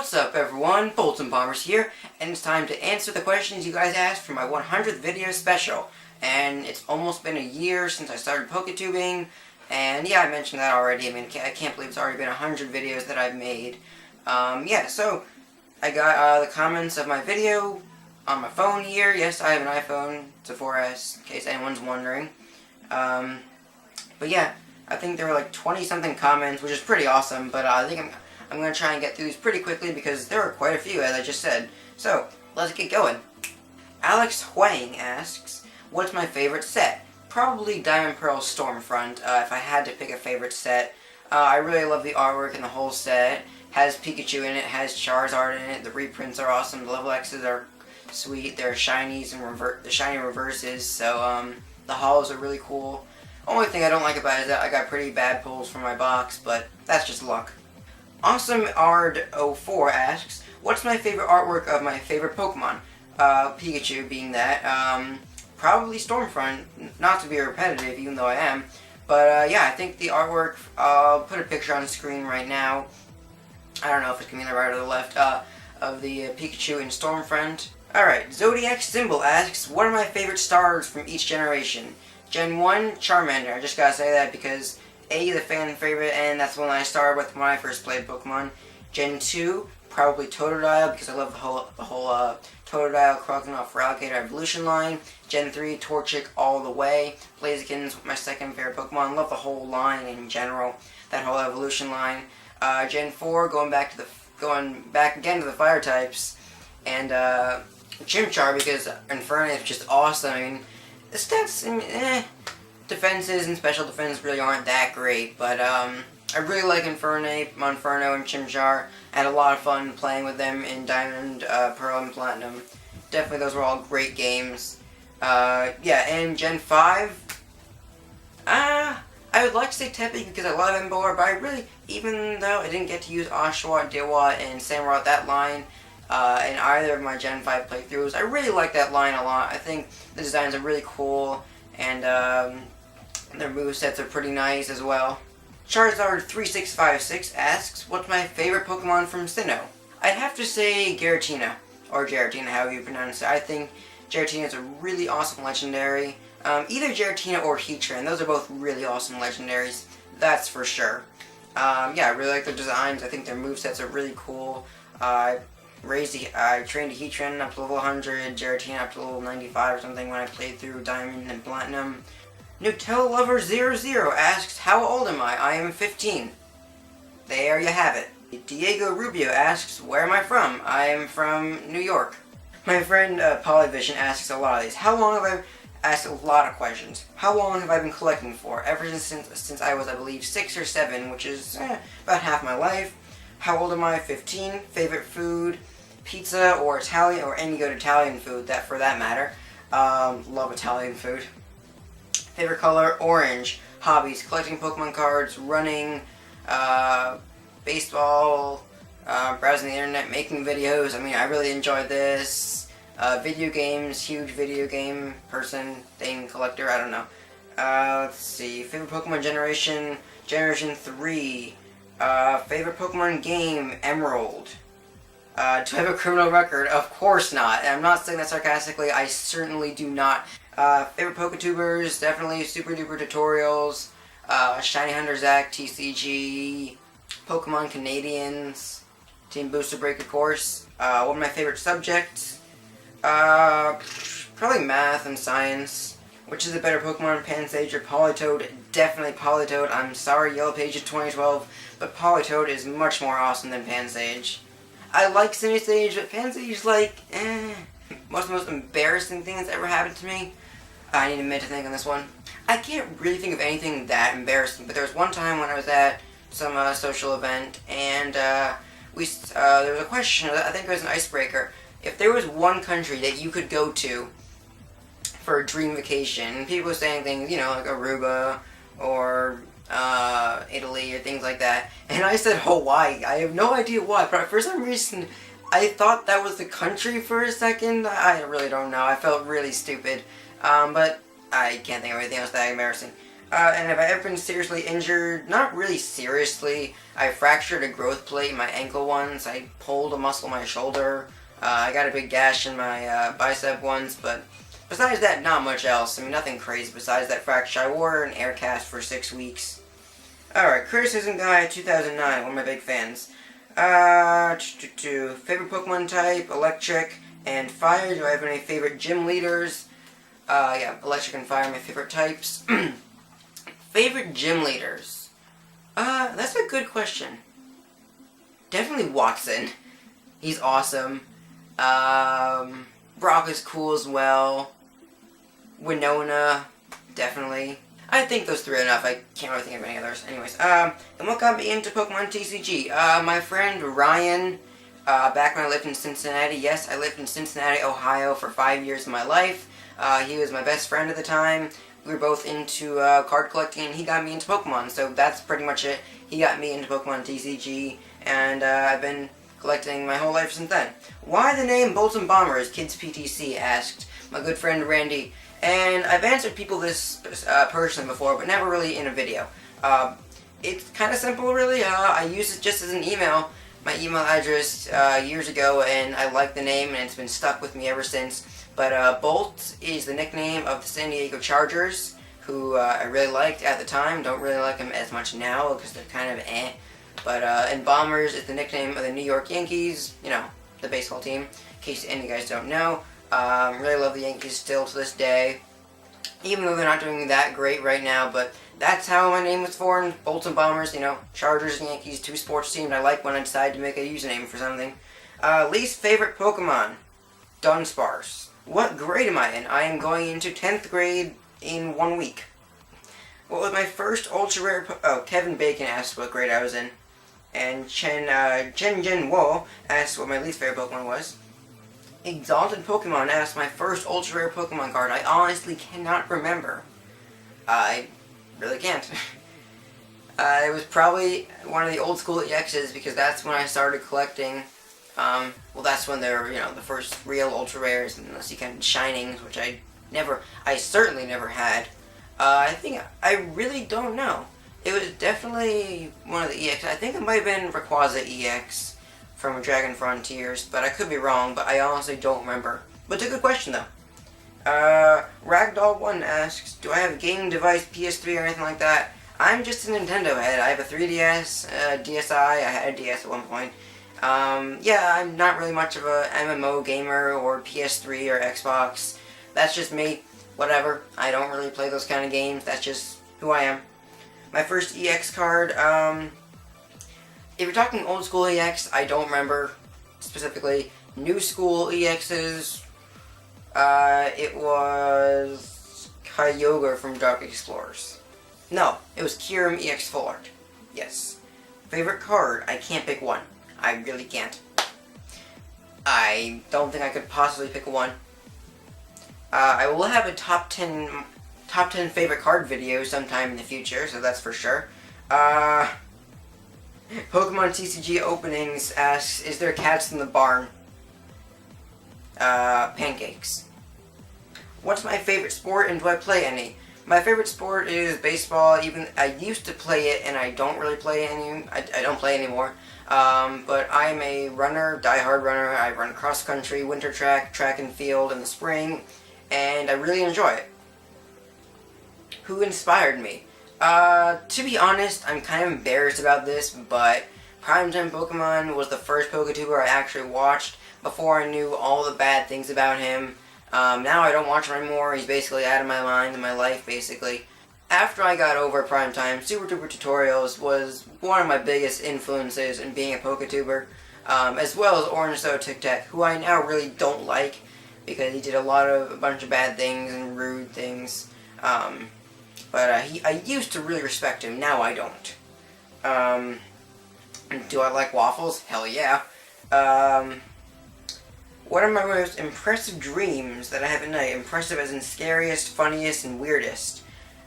What's up everyone, Boltsandbombers here, and it's time to answer the questions you guys asked for my 100th video special. And it's almost been a year since I started PokeTubing, and yeah, I mentioned that already. I mean, I can't believe it's already been 100 videos that I've made. Yeah, so I got the comments of my video on my phone here. Yes, I have an iPhone, it's a 4S, in case anyone's wondering. But yeah, I think there were like 20-something comments, which is pretty awesome, but I think I'm going to try and get through these pretty quickly because there are quite a few, as I just said. So, let's get going. Alex Huang asks, what's my favorite set? Probably Diamond Pearl Stormfront, if I had to pick a favorite set. I really love the artwork in the whole set. Has Pikachu in it, has Charizard in it, the reprints are awesome, the level X's are sweet, there are shinies and the shiny reverses, so the holos are really cool. Only thing I don't like about it is that I got pretty bad pulls from my box, but that's just luck. AwesomeArd04 asks, what's my favorite artwork of my favorite Pokemon? Pikachu being that. Probably Stormfront, not to be repetitive, even though I am. But yeah, I think the artwork, I'll put a picture on the screen right now. I don't know if it's going to be on the right or the left, of the Pikachu in Stormfront. Alright, Zodiac Symbol asks, what are my favorite stars from each generation? Gen 1, Charmander. I just gotta say that because A, the fan favorite, and that's the one I started with when I first played Pokemon. Gen 2, probably Totodile, because I love the whole Totodile, Croconaw, Feraligatr evolution line. Gen 3, Torchic all the way. Blaziken's my second favorite Pokemon. Love the whole line in general, that whole evolution line. Gen 4, going back again to the fire types, and Chimchar, because Infernape is just awesome. I mean, the stats, defenses and special defense really aren't that great, but I really like Infernape, Monferno, and Chimchar. I had a lot of fun playing with them in Diamond, Pearl, and Platinum. Definitely those were all great games. Yeah, and Gen 5, I would like to say Tepi because I love Emboar, but I really, even though I didn't get to use Oshawott, Dewott, and Samurott, that line, in either of my Gen 5 playthroughs, I really like that line a lot. I think the designs are really cool, and their movesets are pretty nice as well. Charizard3656 asks, what's my favorite Pokemon from Sinnoh? I'd have to say Giratina, or Giratina, however you pronounce it. I think Giratina is a really awesome legendary. Either Giratina or Heatran, those are both really awesome legendaries, that's for sure. Yeah, I really like their designs. I think their movesets are really cool. I trained a Heatran up to level 100, Giratina up to level 95 or something when I played through Diamond and Platinum. Nutella-Lover00 asks, how old am I? I am 15. There you have it. Diego Rubio asks, where am I from? I am from New York. My friend Polyvision asks a lot of these. How long have I asked a lot of questions? How long have I been collecting for? Ever since I was, I believe, 6 or 7, which is about half my life. How old am I? 15. Favorite food? Pizza or Italian, or any good Italian food, that for that matter. Love Italian food. Favorite color? Orange. Hobbies? Collecting Pokemon cards, running, baseball, browsing the internet, making videos. I mean, I really enjoy this. Video games, huge video game person, thing, collector, I don't know. Let's see. Favorite Pokemon generation? Generation 3. Favorite Pokemon game? Emerald. Do I have a criminal record? Of course not. And I'm not saying that sarcastically, I certainly do not. Favorite PokeTubers? Definitely Super Duper Tutorials, Shiny Hunter Zach, TCG, Pokemon Canadians, Team Booster Break, of course. What are my favorite subjects? Probably math and science. Which is a better Pokemon, Pansage or Politoed? Definitely Politoed. I'm sorry, Yellow Pages 2012, but Politoed is much more awesome than Pansage. I like Sinisage, but Pansage is like, What's the most embarrassing thing that's ever happened to me? I need a minute to think on this one. I can't really think of anything that embarrassing, but there was one time when I was at some social event, and there was a question, I think it was an icebreaker. If there was one country that you could go to for a dream vacation, and people were saying things, you know, like Aruba, or Italy, or things like that, and I said Hawaii. I have no idea why, but for some reason, I thought that was the country for a second. I really don't know. I felt really stupid. But I can't think of anything else that embarrassing. And have I ever been seriously injured? Not really seriously. I fractured a growth plate in my ankle once. I pulled a muscle in my shoulder. I got a big gash in my bicep once, but besides that, not much else. I mean, nothing crazy besides that fracture. I wore an air cast for 6 weeks. Alright, Criticism Guy 2009, one of my big fans. Favorite Pokemon type, Electric and Fire. Do I have any favorite gym leaders? Yeah, Electric and Fire are my favorite types. Favorite gym leaders? That's a good question. Definitely Watson. He's awesome. Brock is cool as well. Winona, definitely. I think those three are enough. I can't really think of any others. Anyways, and what got me into Pokemon TCG? My friend Ryan, back when I lived in Cincinnati. Yes, I lived in Cincinnati, Ohio for 5 years of my life. He was my best friend at the time. We were both into card collecting, and he got me into Pokemon. So that's pretty much it. He got me into Pokemon TCG, and I've been collecting my whole life since then. Why the name Boltsandbombers? Kids PTC asked my good friend Randy. And I've answered people this personally before, but never really in a video. It's kind of simple, really. I used it just as an email, my email address years ago, and I like the name, and it's been stuck with me ever since. But Bolt is the nickname of the San Diego Chargers, who I really liked at the time. Don't really like them as much now because they're kind of eh. But and Bombers is the nickname of the New York Yankees, you know, the baseball team. In case any of you guys don't know. Really love the Yankees still to this day, even though they're not doing that great right now, but that's how my name was formed. Boltsandbombers, you know, Chargers and Yankees, two sports teams I like when I decide to make a username for something. Least favorite Pokemon? Dunsparce. What grade am I in? I am going into 10th grade in 1 week. What was my first ultra rare Kevin Bacon asked what grade I was in. And Chen Wo asked what my least favorite Pokemon was. Exalted Pokemon asked my first ultra rare Pokemon card. I honestly cannot remember. I really can't. It was probably one of the old school EXs because that's when I started collecting. Well, that's when they were, you know, the first real ultra rares, unless you count Shinings, which I certainly never had. I really don't know. It was definitely one of the EX. I think it might have been Rayquaza EX. From Dragon Frontiers, but I could be wrong, but I honestly don't remember. But it's a good question, though. Ragdoll1 asks, do I have a gaming device, PS3 or anything like that? I'm just a Nintendo head. I have a 3DS, DSi, I had a DS at one point. Yeah, I'm not really much of a MMO gamer or PS3 or Xbox. That's just me. Whatever. I don't really play those kind of games. That's just who I am. My first EX card, if you're talking old school EX, I don't remember specifically. New school EXs, it was Kyogre from Dark Explorers. No, it was Kyurem EX Full Art. Yes. Favorite card? I can't pick one. I really can't. I don't think I could possibly pick one. I will have a top 10 favorite card video sometime in the future, so that's for sure. Pokemon TCG Openings asks, is there cats in the barn? Pancakes. What's my favorite sport and do I play any? My favorite sport is baseball. Even I used to play it and I don't really play I don't play anymore. But I'm a runner, die-hard runner. I run cross country, winter track, track and field in the spring, and I really enjoy it. Who inspired me? To be honest, I'm kind of embarrassed about this, but Primetime Pokemon was the first Poketuber I actually watched before I knew all the bad things about him. Now I don't watch him anymore. He's basically out of my mind and my life, basically. After I got over Primetime, Super Tuber Tutorials was one of my biggest influences in being a Poketuber, as well as Orange Soda Tic Tac, who I now really don't like because he did a bunch of bad things and rude things. But I used to really respect him, now I don't. Do I like waffles? Hell yeah. What are my most impressive dreams that I have at night? Impressive as in scariest, funniest, and weirdest.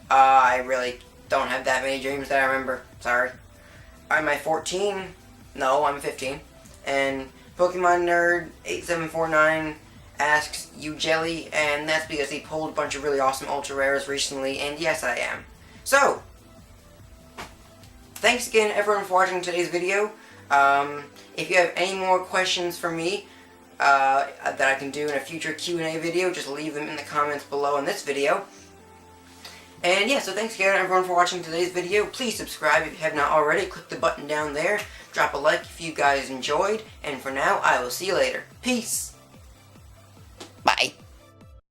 I really don't have that many dreams that I remember. Sorry. Am I 14? No, I'm 15. And Pokemon Nerd 8749 asks, you jelly? And that's because he pulled a bunch of really awesome ultra rares recently, and yes, I am. So, thanks again everyone for watching today's video. If you have any more questions for me that I can do in a future Q&A video, just leave them in the comments below in this video. And yeah, so thanks again everyone for watching today's video. Please subscribe if you have not already. Click the button down there. Drop a like if you guys enjoyed. And for now, I will see you later. Peace. Bye.